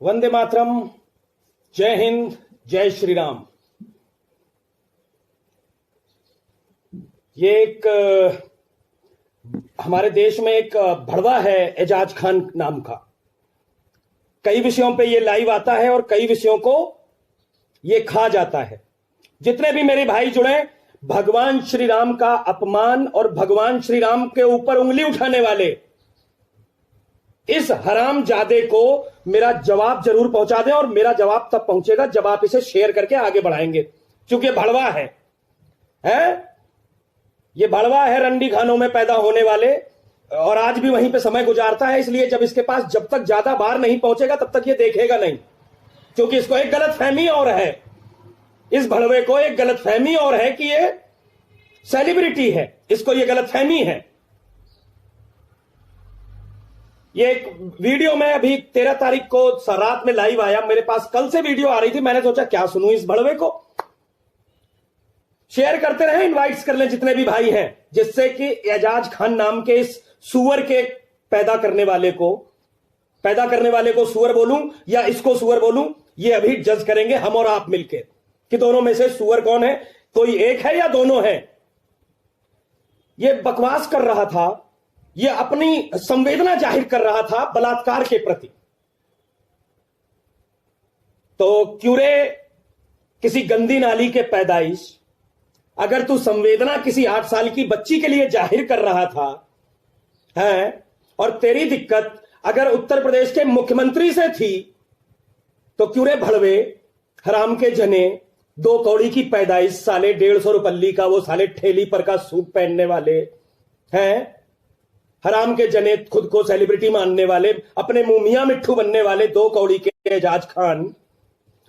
वंदे मातरम। जय हिंद, जय श्री राम। ये एक हमारे देश में एक भड़वा है एजाज खान नाम का। कई विषयों पे ये लाइव आता है और कई विषयों को ये खा जाता है। जितने भी मेरे भाई जुड़े, भगवान श्री राम का अपमान और भगवान श्री राम के ऊपर उंगली उठाने वाले इस हरामजादे को मेरा जवाब जरूर पहुंचा दें। और मेरा जवाब तब पहुंचेगा जब आप इसे शेयर करके आगे बढ़ाएंगे, क्योंकि भड़वा है ये भड़वा है, रंडी खानों में पैदा होने वाले, और आज भी वहीं पे समय गुजारता है। इसलिए जब इसके पास जब तक ज्यादा बार नहीं पहुंचेगा तब तक ये देखेगा नहीं, क्योंकि इसको एक गलतफहमी और है, इस भड़वे को एक गलतफहमी और है कि ये सेलिब्रिटी है। इसको ये गलतफहमी है। ये एक वीडियो में अभी 13 तारीख को रात में लाइव आया, मेरे पास कल से वीडियो आ रही थी। मैंने सोचा क्या सुनूं इस भड़वे को। शेयर करते रहे, इनवाइट्स कर लें जितने भी भाई हैं, जिससे कि एजाज खान नाम के इस सुअर के पैदा करने वाले को सुअर बोलूं या इसको सुअर बोलूं, ये अभी जज करेंगे हम और आप मिलकर कि दोनों में से सुअर कौन है, कोई एक है या दोनों है। ये बकवास कर रहा था, ये अपनी संवेदना जाहिर कर रहा था बलात्कार के प्रति। तो क्यों रे किसी गंदी नाली के पैदाइश, अगर तू संवेदना किसी 8 साल की बच्ची के लिए जाहिर कर रहा था है, और तेरी दिक्कत अगर उत्तर प्रदेश के मुख्यमंत्री से थी, तो क्यों रे भड़वे हराम के जने 2 कौड़ी की पैदाइश, साले 150 रुपल्ली का वो साले ठेली पर का सूट पहनने वाले हैं, हराम के जने खुद को सेलिब्रिटी मानने वाले, अपने मुंह मियां मिट्ठू बनने वाले 2 कौड़ी के एजाज खान,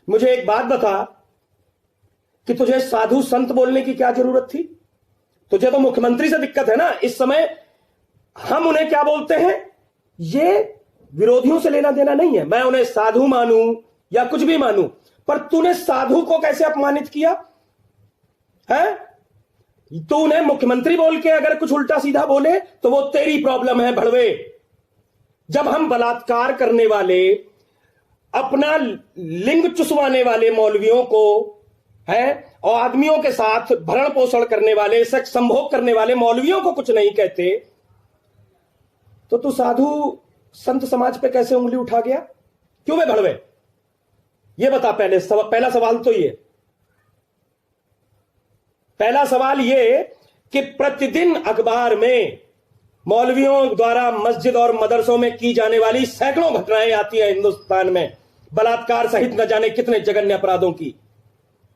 मुझे एक बात बता कि तुझे साधु संत बोलने की क्या जरूरत थी? तुझे तो मुख्यमंत्री से दिक्कत है ना इस समय। हम उन्हें क्या बोलते हैं, ये विरोधियों से लेना देना नहीं है। मैं उन्हें साधु मानूं या कुछ भी मानूं, पर तूने साधु को कैसे अपमानित किया है? तू उन्हें मुख्यमंत्री बोल के अगर कुछ उल्टा सीधा बोले तो वो तेरी प्रॉब्लम है भड़वे। जब हम बलात्कार करने वाले, अपना लिंग चुसवाने वाले मौलवियों को है, और आदमियों के साथ भरण पोषण करने वाले, सेक्स संभोग करने वाले मौलवियों को कुछ नहीं कहते, तो तू साधु संत समाज पे कैसे उंगली उठा गया? क्यों बे भड़वे? ये बता। पहला सवाल तो ये, पहला सवाल ये कि प्रतिदिन अखबार में मौलवियों द्वारा मस्जिद और मदरसों में की जाने वाली सैकड़ों घटनाएं आती हैं हिंदुस्तान में, बलात्कार सहित न जाने कितने जघन्य अपराधों की।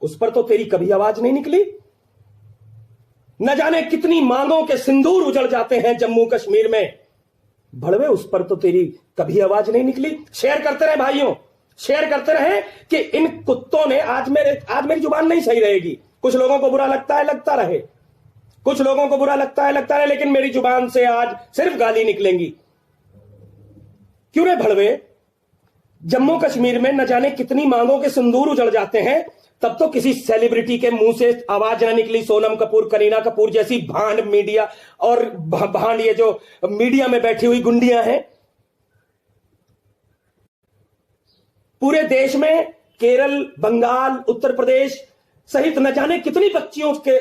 उस पर तो तेरी कभी आवाज नहीं निकली। न जाने कितनी मांगों के सिंदूर उजड़ जाते हैं जम्मू कश्मीर में, भड़वे उस पर तो तेरी कभी आवाज नहीं निकली। शेयर करते रहे भाइयों, शेयर करते रहे कि इन कुत्तों ने आज मेरी जुबान नहीं सही रहेगी। कुछ लोगों को बुरा लगता है, लगता रहे, कुछ लोगों को बुरा लगता है, लगता रहे, लेकिन मेरी जुबान से आज सिर्फ गाली निकलेंगी। क्यों रे भड़वे? जम्मू कश्मीर में न जाने कितनी मांगों के सिंदूर उजड़ जाते हैं, तब तो किसी सेलिब्रिटी के मुंह से आवाज ना निकली। सोनम कपूर, करीना कपूर जैसी भांड मीडिया और भांड ये जो मीडिया में बैठी हुई गुंडियां हैं, पूरे देश में केरल, बंगाल, उत्तर प्रदेश सहित न जाने कितनी बच्चियों के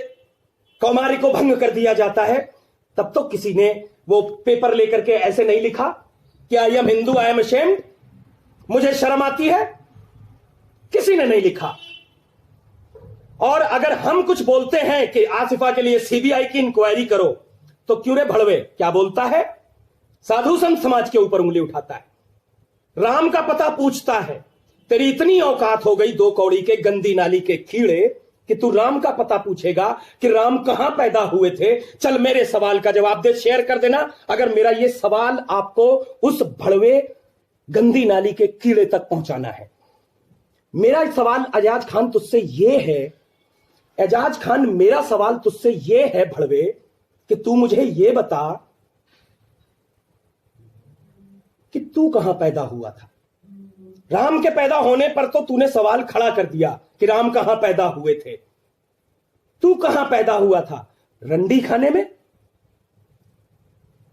कौमारी को भंग कर दिया जाता है, तब तो किसी ने वो पेपर लेकर के ऐसे नहीं लिखा कि I am Hindu, I am ashamed, मुझे शर्म आती है। किसी ने नहीं लिखा। और अगर हम कुछ बोलते हैं कि आसिफा के लिए सीबीआई की इंक्वायरी करो, तो क्यों रे भड़वे क्या बोलता है? साधु संत समाज के ऊपर उंगली उठाता है, राम का पता पूछता है। तेरी इतनी औकात हो गई 2 कौड़ी के गंदी नाली के कीड़े कि तू राम का पता पूछेगा कि राम कहां पैदा हुए थे। चल मेरे सवाल का जवाब दे, शेयर कर देना अगर मेरा यह सवाल आपको उस भड़वे गंदी नाली के कीड़े तक पहुंचाना है। मेरा सवाल एजाज खान तुझसे यह है, एजाज खान मेरा सवाल तुझसे यह है भड़वे, कि तू मुझे यह बता कि तू कहां पैदा हुआ था। राम के पैदा होने पर तो तूने सवाल खड़ा कर दिया कि राम कहां पैदा हुए थे। तू कहां पैदा हुआ था? रंडी खाने में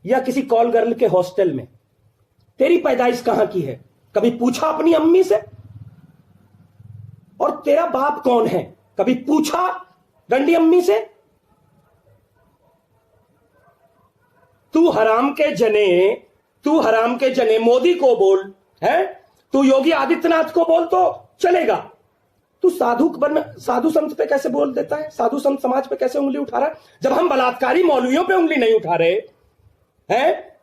या किसी कॉल गर्ल के हॉस्टल में? तेरी पैदाइश कहां की है? कभी पूछा अपनी अम्मी से? और तेरा बाप कौन है, कभी पूछा रंडी अम्मी से? तू हराम के जने मोदी को बोल, है तू योगी आदित्यनाथ को बोल तो चलेगा, तू साधु संत पे कैसे बोल देता है? साधु संत समाज पे कैसे उंगली उठा रहा है? जब हम बलात्कारी मौलवियों पे उंगली नहीं उठा रहे हैं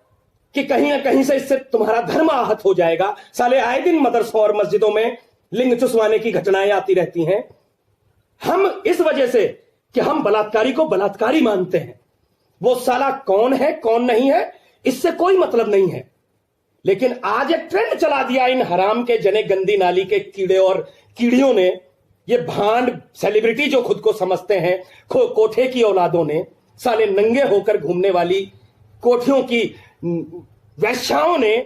कि कहीं ना कहीं से इससे तुम्हारा धर्म आहत हो जाएगा। साले आए दिन मदरसों और मस्जिदों में लिंग चुसवाने की घटनाएं आती रहती हैं। हम इस वजह से कि हम बलात्कारी को बलात्कारी मानते हैं, वो साला कौन है कौन नहीं है इससे कोई मतलब नहीं है। लेकिन आज एक ट्रेंड चला दिया इन हराम के जने गंदी नाली के कीड़े और कीड़ियों ने, ये भांड सेलिब्रिटी जो खुद को समझते हैं, कोठे की औलादों ने, साले नंगे होकर घूमने वाली कोठियों की वैश्याओं ने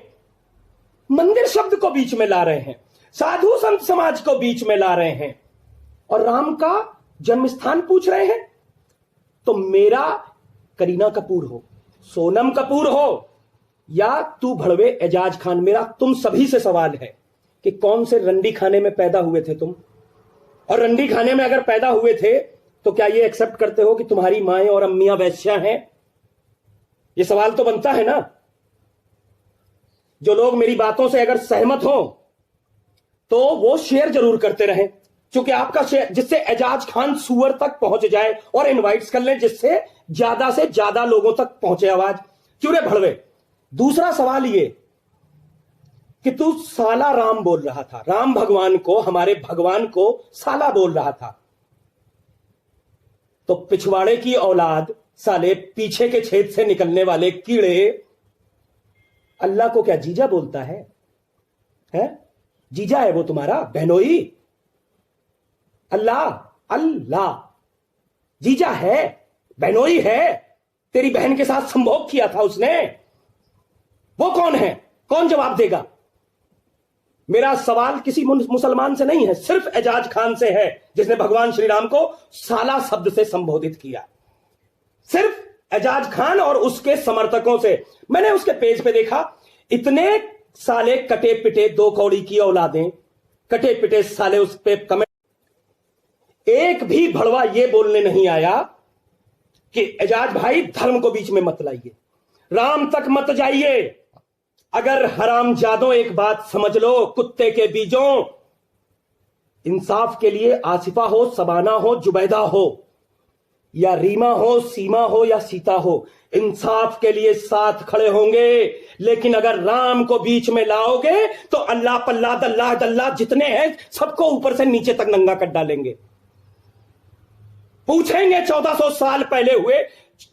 मंदिर शब्द को बीच में ला रहे हैं, साधु संत समाज को बीच में ला रहे हैं और राम का जन्म स्थान पूछ रहे हैं। तो मेरा करीना कपूर हो, सोनम कपूर हो या तू भड़वे एजाज खान, मेरा तुम सभी से सवाल है कि कौन से रंडी खाने में पैदा हुए थे तुम? और रंडी खाने में अगर पैदा हुए थे तो क्या ये एक्सेप्ट करते हो कि तुम्हारी माएं और अम्मियां वैश्या हैं? ये सवाल तो बनता है ना। जो लोग मेरी बातों से अगर सहमत हो तो वो शेयर जरूर करते रहें, क्योंकि आपका शेयर जिससे एजाज खान सुअर तक पहुंच जाए, और इनवाइट्स कर लें जिससे ज्यादा से ज्यादा लोगों तक पहुंचे आवाज। क्यों रे भड़वे? दूसरा सवाल ये कि तू साला राम बोल रहा था, राम भगवान को, हमारे भगवान को साला बोल रहा था, तो पिछवाड़े की औलाद, साले पीछे के छेद से निकलने वाले कीड़े, अल्लाह को क्या जीजा बोलता है? जीजा है वो तुम्हारा बहनोई? अल्लाह जीजा है, बहनोई है, तेरी बहन के साथ संभोग किया था उसने, वो कौन है? कौन जवाब देगा? मेरा सवाल किसी मुसलमान से नहीं है, सिर्फ एजाज खान से है जिसने भगवान श्री राम को साला शब्द से संबोधित किया। सिर्फ एजाज खान और उसके समर्थकों से। मैंने उसके पेज पे देखा, इतने साले कटे पिटे दो कौड़ी की औलादें, कटे पिटे साले उस पे कमेंट, एक भी भड़वा ये बोलने नहीं आया कि एजाज भाई धर्म को बीच में मत लाइए, राम तक मत जाइए। अगर हरामजादों एक बात समझ लो, कुत्ते के बीजों, इंसाफ के लिए आसिफा हो, सबाना हो, जुबैदा हो, या रीमा हो, सीमा हो या सीता हो, इंसाफ के लिए साथ खड़े होंगे। लेकिन अगर राम को बीच में लाओगे तो अल्लाह पल्ला दल्ला दल्ला जितने हैं सबको ऊपर से नीचे तक नंगा कर डालेंगे। पूछेंगे 1400 साल पहले हुए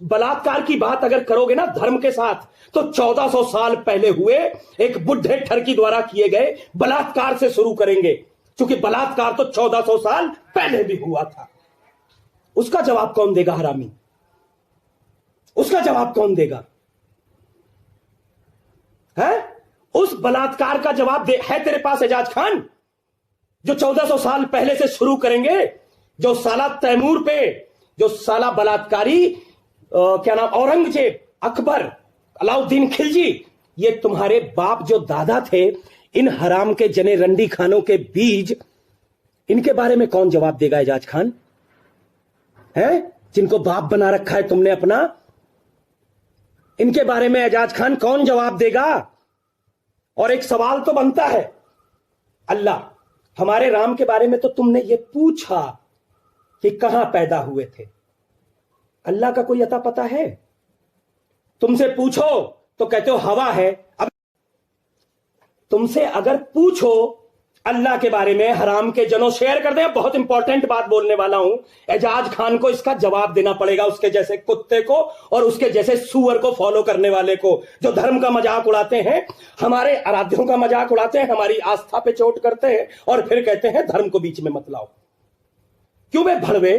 बलात्कार की बात अगर करोगे ना धर्म के साथ, तो 1400 साल पहले हुए एक बुढ़े ठरकी द्वारा किए गए बलात्कार से शुरू करेंगे, क्योंकि बलात्कार तो 1400 साल पहले भी हुआ था। उसका जवाब कौन देगा हरामी? उसका जवाब कौन देगा? है उस बलात्कार का जवाब है तेरे पास एजाज खान, जो 1400 साल पहले से शुरू करेंगे? जो साला तैमूर पे, जो साला बलात्कारी क्या नाम, औरंगजेब, अकबर, अलाउद्दीन खिलजी, ये तुम्हारे बाप जो दादा थे, इन हराम के जने रंडी खानों के बीज, इनके बारे में कौन जवाब देगा एजाज खान? है जिनको बाप बना रखा है तुमने अपना, इनके बारे में एजाज खान कौन जवाब देगा? और एक सवाल तो बनता है, अल्लाह, हमारे राम के बारे में तो तुमने ये पूछा कि कहां पैदा हुए थे, अल्लाह का कोई अता पता है? तुमसे पूछो तो कहते हो हवा है। अब तुमसे अगर पूछो अल्लाह के बारे में, हराम के जनों, शेयर कर दें, बहुत इंपॉर्टेंट बात बोलने वाला हूं, एजाज खान को इसका जवाब देना पड़ेगा, उसके जैसे कुत्ते को और उसके जैसे सुअर को फॉलो करने वाले को, जो धर्म का मजाक उड़ाते हैं, हमारे आराध्यों का मजाक उड़ाते हैं, हमारी आस्था पे चोट करते हैं और फिर कहते हैं धर्म को बीच में मत लाओ। क्यों बे भड़वे?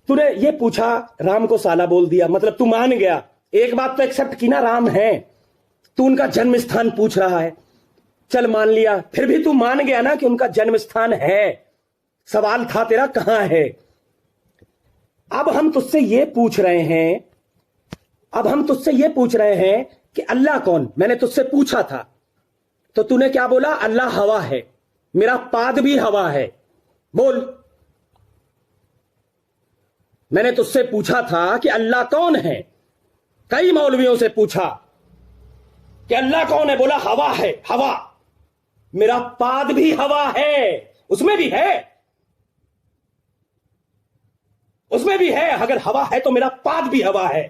तूने ये पूछा, राम को साला बोल दिया, मतलब तू मान गया, एक बात तो एक्सेप्ट की ना, राम है, तू उनका जन्म स्थान पूछ रहा है, चल मान लिया, फिर भी तू मान गया ना कि उनका जन्म स्थान है। सवाल था तेरा कहां है। अब हम तुझसे ये पूछ रहे हैं, अब हम तुझसे ये पूछ रहे हैं कि अल्लाह कौन? मैंने तुझसे पूछा था, तो तूने क्या बोला? अल्लाह हवा है, मेरा पाद भी हवा है। बोल। मैंने तुझसे पूछा था कि अल्लाह कौन है, कई मौलवियों से पूछा कि अल्लाह कौन है, बोला हवा है, हवा। मेरा पाद भी हवा है, उसमें भी है, उसमें भी है। अगर हवा है तो मेरा पाद भी हवा है।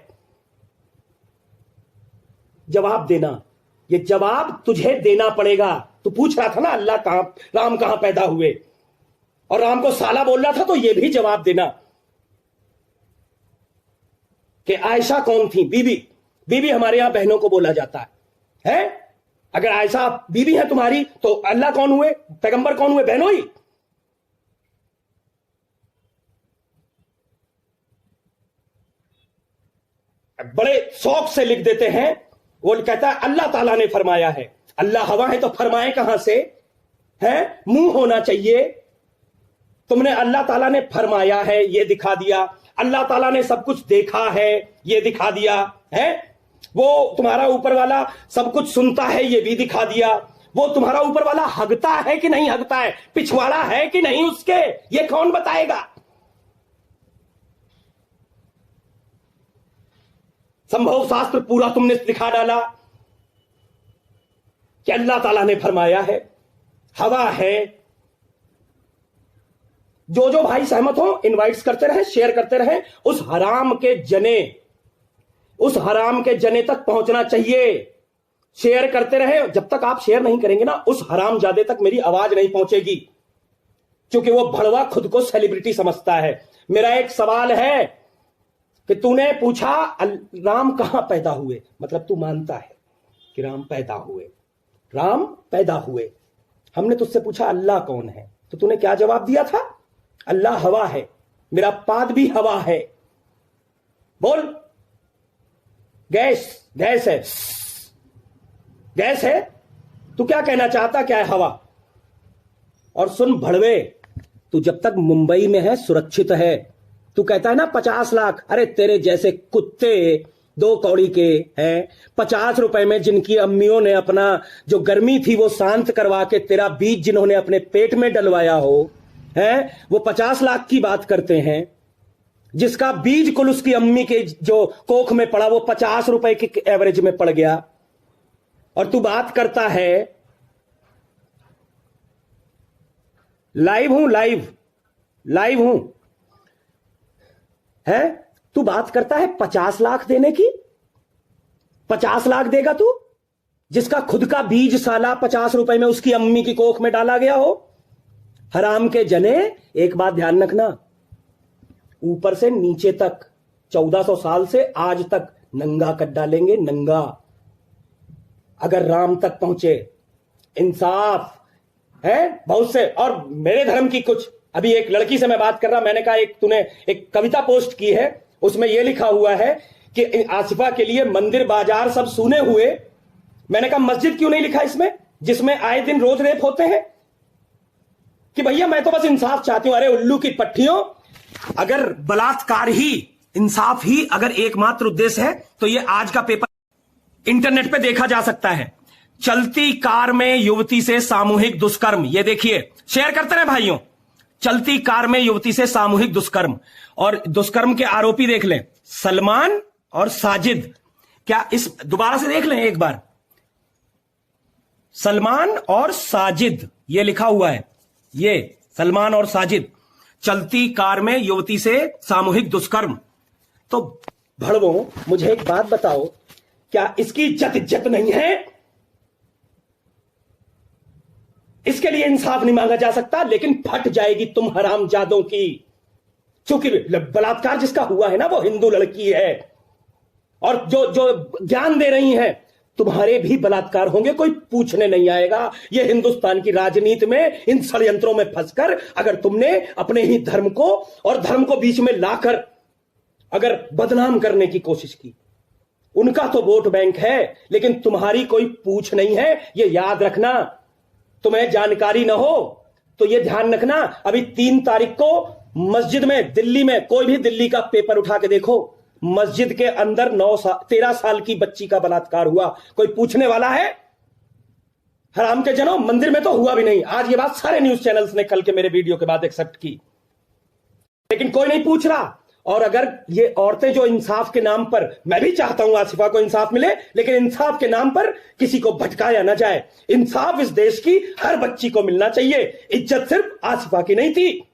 जवाब देना, ये जवाब तुझे देना पड़ेगा। तू पूछ रहा था ना अल्लाह कहां, राम कहां पैदा हुए, और राम को साला बोल रहा था, तो ये भी जवाब देना कि आयशा कौन थी? बीबी। बीबी हमारे यहां बहनों को बोला जाता है? अगर आयशा बीबी है तुम्हारी, तो अल्लाह कौन हुए, पैगंबर कौन हुए? बहनों ही। बड़े शौक से लिख देते हैं। वो कहता है अल्लाह ताला ने फरमाया है। अल्लाह हवा है तो फरमाए कहां से? है मुंह होना चाहिए। तुमने अल्लाह ताला ने फरमाया है ये दिखा दिया, अल्लाह ताला ने सब कुछ देखा है ये दिखा दिया है, वो तुम्हारा ऊपर वाला सब कुछ सुनता है ये भी दिखा दिया, वो तुम्हारा ऊपर वाला हगता है कि नहीं हगता है, पिछवाड़ा है कि नहीं उसके, ये कौन बताएगा? संभव शास्त्र पूरा तुमने दिखा डाला कि अल्लाह ताला ने फरमाया है, हवा है। जो जो भाई सहमत हो इनवाइट्स करते रहे, शेयर करते रहे। उस हराम के जने, उस हराम के जने तक पहुंचना चाहिए। शेयर करते रहे। जब तक आप शेयर नहीं करेंगे ना, उस हराम जादे तक मेरी आवाज नहीं पहुंचेगी, क्योंकि वो भड़वा खुद को सेलिब्रिटी समझता है। मेरा एक सवाल है कि तूने पूछा राम कहां पैदा हुए, मतलब तू मानता है कि राम पैदा हुए, राम पैदा हुए। हमने तुझसे पूछा अल्लाह कौन है, तो तूने क्या जवाब दिया था? अल्लाह हवा है, मेरा पाद भी हवा है। बोल। गैस, गैस है, गैस है। तू क्या कहना चाहता, क्या है? हवा। और सुन भड़वे, तू जब तक मुंबई में है सुरक्षित है। तू कहता है ना 50 लाख, अरे तेरे जैसे कुत्ते 2 कौड़ी के हैं, 50 रुपए में जिनकी अम्मियों ने अपना जो गर्मी थी वो शांत करवा के तेरा बीज जिन्होंने अपने पेट में डलवाया हो, है वो 50 लाख की बात करते हैं। जिसका बीज कुल उसकी अम्मी के जो कोख में पड़ा वो 50 रुपए के एवरेज में पड़ गया, और तू बात करता है। लाइव हूं, लाइव हूं, है? तू बात करता है 50 लाख देने की। 50 लाख देगा तू, जिसका खुद का बीज साला 50 रुपए में उसकी अम्मी की कोख में डाला गया हो? हराम के जने, एक बात ध्यान रखना, ऊपर से नीचे तक 1400 साल से आज तक नंगा कर डालेंगे, नंगा। अगर राम तक पहुंचे। इंसाफ है बहुत से। और मेरे धर्म की कुछ, अभी एक लड़की से मैं बात कर रहा, मैंने कहा एक तूने एक कविता पोस्ट की है, उसमें यह लिखा हुआ है कि आसिफा के लिए मंदिर बाजार सब सुने हुए। मैंने कहा मस्जिद क्यों नहीं लिखा इसमें, जिसमें आए दिन रोज रेप होते हैं? कि भैया मैं तो बस इंसाफ चाहती हूं। अरे उल्लू की पट्टियों, अगर बलात्कार ही, इंसाफ ही अगर एकमात्र उद्देश्य है, तो ये आज का पेपर इंटरनेट पे देखा जा सकता है। चलती कार में युवती से सामूहिक दुष्कर्म, ये देखिए, शेयर करते रहे भाइयों। चलती कार में युवती से सामूहिक दुष्कर्म, और दुष्कर्म के आरोपी देख लें, सलमान और साजिद। क्या इस, दोबारा से देख लें एक बार, सलमान और साजिद, ये लिखा हुआ है, ये सलमान और साजिद, चलती कार में युवती से सामूहिक दुष्कर्म। तो भड़वों, मुझे एक बात बताओ, क्या इसकी इज्जत नहीं है? इसके लिए इंसाफ नहीं मांगा जा सकता, लेकिन फट जाएगी तुम हरामजादों की। क्योंकि बलात्कार जिसका हुआ है ना, वो हिंदू लड़की है, और जो ज्ञान दे रही हैं, तुम्हारे भी बलात्कार होंगे, कोई पूछने नहीं आएगा। ये हिंदुस्तान की राजनीति में इन षड्यंत्रों में फंसकर अगर तुमने अपने ही धर्म को और धर्म को बीच में लाकर अगर बदनाम करने की कोशिश की, उनका तो वोट बैंक है, लेकिन तुम्हारी कोई पूछ नहीं है। ये याद रखना। तुम्हें जानकारी ना हो तो ये ध्यान रखना। अभी 3 तारीख को मस्जिद में, दिल्ली में, कोई भी दिल्ली का पेपर उठा के देखो, मस्जिद के अंदर 13 साल की बच्ची का बलात्कार हुआ। कोई पूछने वाला है? हराम के जनों, मंदिर में तो हुआ भी नहीं। आज ये बात सारे न्यूज चैनल्स ने कल के मेरे वीडियो के बाद एक्सेप्ट की, लेकिन कोई नहीं पूछ रहा। और अगर ये औरतें जो इंसाफ के नाम पर, मैं भी चाहता हूं आसिफा को इंसाफ मिले, लेकिन इंसाफ के नाम पर किसी को भटकाया ना जाए। इंसाफ इस देश की हर बच्ची को मिलना चाहिए। इज्जत सिर्फ आसिफा की नहीं थी,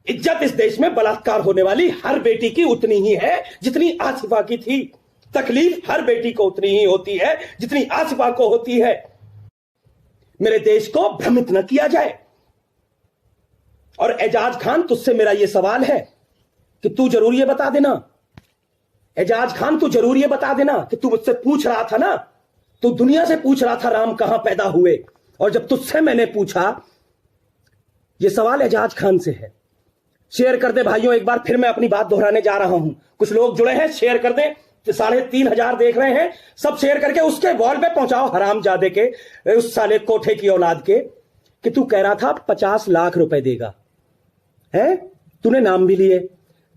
इज्जत इस देश में बलात्कार होने वाली हर बेटी की उतनी ही है जितनी आसिफा की थी। तकलीफ हर बेटी को उतनी ही होती है जितनी आसिफा को होती है। मेरे देश को भ्रमित न किया जाए। और एजाज खान, तुझसे मेरा यह सवाल है कि तू जरूर ये बता देना, एजाज खान तू जरूर ये बता देना कि तू मुझसे पूछ रहा था ना, तू दुनिया से पूछ रहा था राम कहां पैदा हुए, और जब तुझसे मैंने पूछा, ये सवाल एजाज खान से है। शेयर कर दे भाइयों, एक बार फिर मैं अपनी बात दोहराने जा रहा हूं। कुछ लोग जुड़े हैं, शेयर कर दे। 3,500 देख रहे हैं, सब शेयर करके उसके वॉल पे पहुंचाओ, हरामजादे के, उस साले कोठे की औलाद के, कि तू कह रहा था 50 लाख रुपए देगा, है? तूने नाम भी लिए।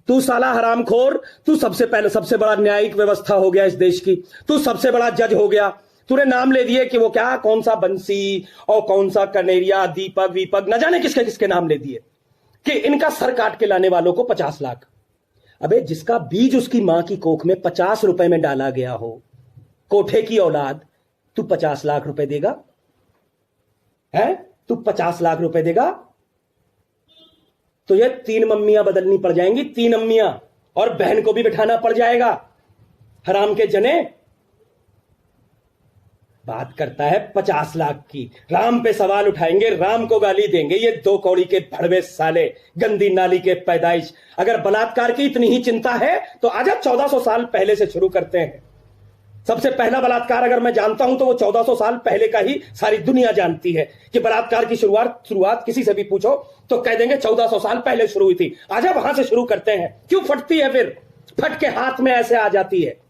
तू साला हरामखोर, तू सबसे पहले सबसे बड़ा न्यायिक व्यवस्था हो गया इस देश की, तू सबसे बड़ा जज हो गया। तूने नाम ले दिए कि वो क्या, कौन सा बंसी और कौन सा कनेरिया, दीपक वीपक, न जाने किसके किसके नाम ले दिए कि इनका सर काट के लाने वालों को 50 लाख। अबे जिसका बीज उसकी मां की कोख में 50 रुपए में डाला गया हो, कोठे की औलाद, तू 50 लाख रुपए देगा? है? तू 50 लाख रुपए देगा? तो ये 3 मम्मियां बदलनी पड़ जाएंगी, 3 अम्मियां, और बहन को भी बिठाना पड़ जाएगा। हराम के जने बात करता है 50 लाख की, राम पे सवाल उठाएंगे, राम को गाली देंगे। ये 2 कौड़ी के भड़वे साले, गंदी नाली के पैदाइश। अगर बलात्कार की इतनी ही चिंता है तो आजा 1400 साल पहले से शुरू करते हैं। सबसे पहला बलात्कार अगर मैं जानता हूं तो वो 1400 साल पहले का ही सारी दुनिया जानती है कि बलात्कार की शुरुआत किसी से भी पूछो तो कह देंगे 1400 साल पहले शुरू हुई थी। आजा वहां से शुरू करते हैं। क्यों फटती है फिर? फट के हाथ में ऐसे आ जाती है।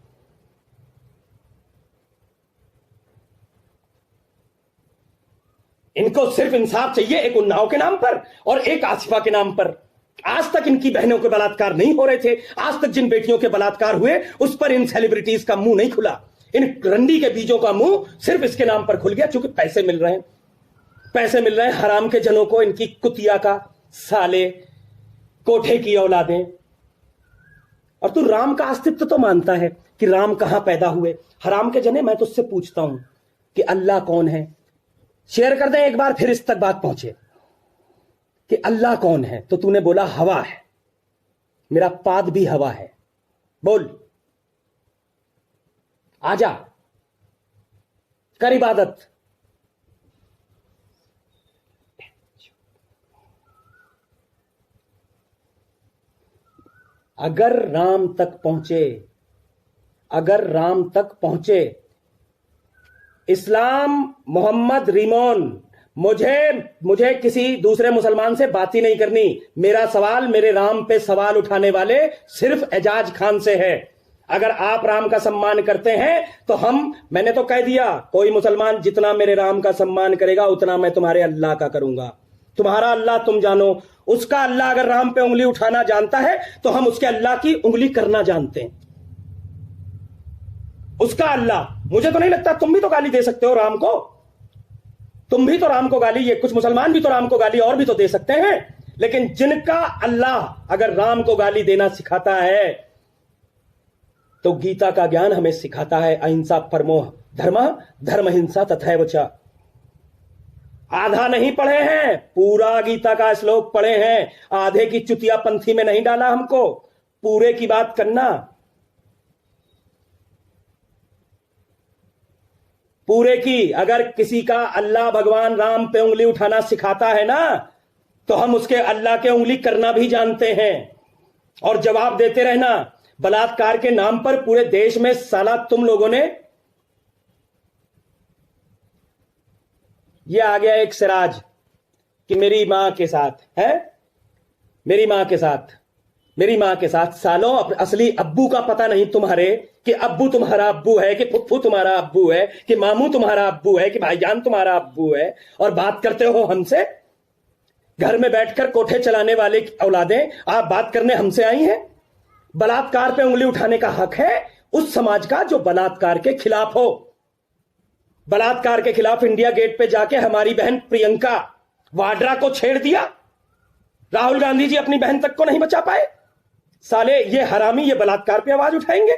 इनको सिर्फ इंसाफ चाहिए, एक उन्नाव के नाम पर और एक आसिफा के नाम पर। आज तक इनकी बहनों के बलात्कार नहीं हो रहे थे, आज तक जिन बेटियों के बलात्कार हुए उस पर इन सेलिब्रिटीज का मुंह नहीं खुला। इन रंडी के बीजों का मुंह सिर्फ इसके नाम पर खुल गया क्योंकि पैसे मिल रहे हैं, पैसे मिल रहे हैं हराम के जनों को, इनकी कुतिया का साले, कोठे की औलादें। और तू राम का अस्तित्व तो मानता है कि राम कहां पैदा हुए? हराम के जने, मैं तुझसे पूछता हूं कि अल्लाह कौन है? शेयर कर दें एक बार फिर इस तक बात पहुंचे कि अल्लाह कौन है। तो तूने बोला हवा है, मेरा पाद भी हवा है। बोल, आजा, कर इबादत। अगर राम तक पहुंचे, अगर राम तक पहुंचे, इस्लाम, मोहम्मद, रिमोन, मुझे किसी दूसरे मुसलमान से बात ही नहीं करनी। मेरा सवाल मेरे राम पे सवाल उठाने वाले सिर्फ एजाज खान से है। अगर आप राम का सम्मान करते हैं तो मैंने तो कह दिया, कोई मुसलमान जितना मेरे राम का सम्मान करेगा उतना मैं तुम्हारे अल्लाह का करूंगा। तुम्हारा अल्लाह तुम जानो, उसका अल्लाह अगर राम पे उंगली उठाना जानता है तो हम उसके अल्लाह की उंगली करना जानते हैं। उसका अल्लाह, मुझे तो नहीं लगता, तुम भी तो गाली दे सकते हो राम को, तुम भी तो राम को गाली, ये कुछ मुसलमान भी तो राम को गाली और भी तो दे सकते हैं। लेकिन जिनका अल्लाह अगर राम को गाली देना सिखाता है तो गीता का ज्ञान हमें सिखाता है, अहिंसा परमो धर्म, धर्म हिंसा तथैव च। आधा नहीं पढ़े हैं, पूरा गीता का श्लोक पढ़े हैं, आधे की चुतिया पंथी में नहीं डाला हमको, पूरे की बात करना, पूरे की। अगर किसी का अल्लाह भगवान राम पे उंगली उठाना सिखाता है ना तो हम उसके अल्लाह के उंगली करना भी जानते हैं। और जवाब देते रहना, बलात्कार के नाम पर पूरे देश में साला तुम लोगों ने, ये आ गया एक सिराज कि मेरी मां के साथ है, मेरी मां के साथ, मेरी मां के साथ। सालों असली अब्बू का पता नहीं तुम्हारे कि अब्बू तुम्हारा अब्बू है, कि फुफ्फू तुम्हारा अब्बू है, कि मामू तुम्हारा अब्बू है, कि भाईजान तुम्हारा अब्बू है, और बात करते हो हमसे। घर में बैठकर कोठे चलाने वाले औलादें आप बात करने हमसे आई हैं। बलात्कार पे उंगली उठाने का हक है उस समाज का जो बलात्कार के खिलाफ हो। बलात्कार के खिलाफ इंडिया गेट पे जाके हमारी बहन प्रियंका वाड्रा को छेड़ दिया। राहुल गांधी जी अपनी बहन तक को नहीं बचा पाए। साले ये हरामी ये बलात्कार पे आवाज उठाएंगे।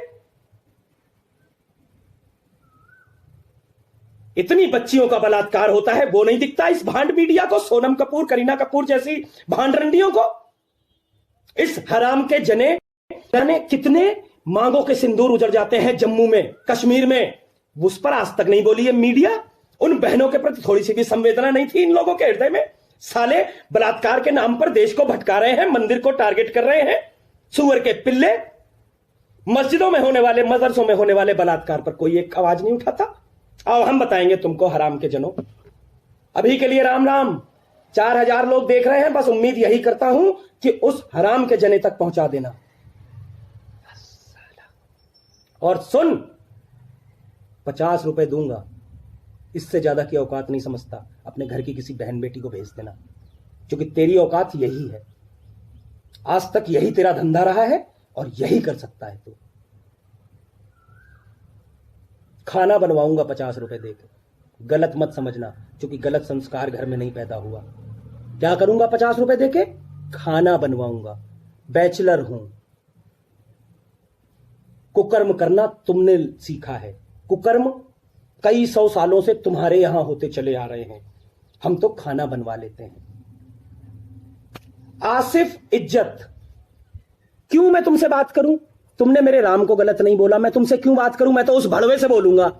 इतनी बच्चियों का बलात्कार होता है, वो नहीं दिखता इस भांड मीडिया को, सोनम कपूर, करीना कपूर जैसी भांड रंडियों को। इस हराम के जने जाने कितने मांगों के सिंदूर उजड़ जाते हैं जम्मू में, कश्मीर में, उस पर आज तक नहीं बोली है मीडिया। उन बहनों के प्रति थोड़ी सी भी संवेदना नहीं थी इन लोगों के हृदय में। साले बलात्कार के नाम पर देश को भटका रहे हैं, मंदिर को टारगेट कर रहे हैं। सुअर के पिल्ले। मस्जिदों में होने वाले, मदरसों में होने वाले बलात्कार पर कोई एक आवाज नहीं उठाता। आओ हम बताएंगे तुमको हराम के जनों। अभी के लिए राम राम। 4000 लोग देख रहे हैं, बस उम्मीद यही करता हूं कि उस हराम के जने तक पहुंचा देना। और सुन, 50 रुपए दूंगा, इससे ज्यादा की औकात नहीं समझता। अपने घर की किसी बहन बेटी को भेज देना, क्योंकि तेरी औकात यही है। आज तक यही तेरा धंधा रहा है और यही कर सकता है तू। खाना बनवाऊंगा 50 रुपए देके, गलत मत समझना, क्योंकि गलत संस्कार घर में नहीं पैदा हुआ। क्या करूंगा 50 रुपए देके? खाना बनवाऊंगा। बैचलर हूं। कुकर्म करना तुमने सीखा है। कुकर्म कई 100 सालों से तुम्हारे यहां होते चले आ रहे हैं। हम तो खाना बनवा लेते हैं। आसिफ इज्जत, क्यों मैं तुमसे बात करूं? तुमने मेरे राम को गलत नहीं बोला, मैं तुमसे क्यों बात करूं? मैं तो उस भड़वे से बोलूंगा।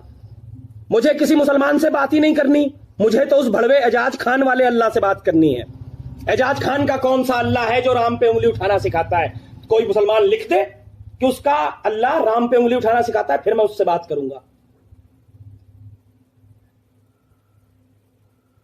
मुझे किसी मुसलमान से बात ही नहीं करनी। मुझे तो उस भड़वे एजाज खान वाले अल्लाह से बात करनी है। एजाज खान का कौन सा अल्लाह है जो राम पे उंगली उठाना सिखाता है? कोई मुसलमान लिख दे कि उसका अल्लाह राम पे उंगली उठाना सिखाता है, फिर मैं उससे बात करूंगा।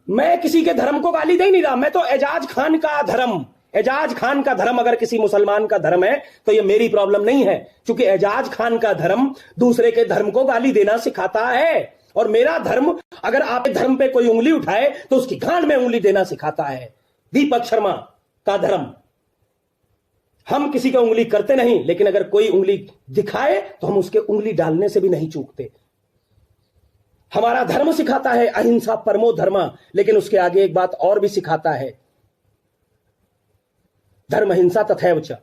मैं किसी के धर्म को गाली दे ही नहीं रहा। मैं तो एजाज खान का धर्म, एजाज खान का धर्म अगर किसी मुसलमान का धर्म है तो यह मेरी प्रॉब्लम नहीं है, क्योंकि एजाज खान का धर्म दूसरे के धर्म को गाली देना सिखाता है। और मेरा धर्म अगर आपके धर्म पे कोई उंगली उठाए तो उसकी गांड में उंगली देना सिखाता है। दीपक शर्मा का धर्म। हम किसी का उंगली करते नहीं, लेकिन अगर कोई उंगली दिखाए तो हम उसके उंगली डालने से भी नहीं चूकते। हमारा धर्म सिखाता है अहिंसा परमो धर्मा, लेकिन उसके आगे एक बात और भी सिखाता है, धर्म हिंसा तथैव च।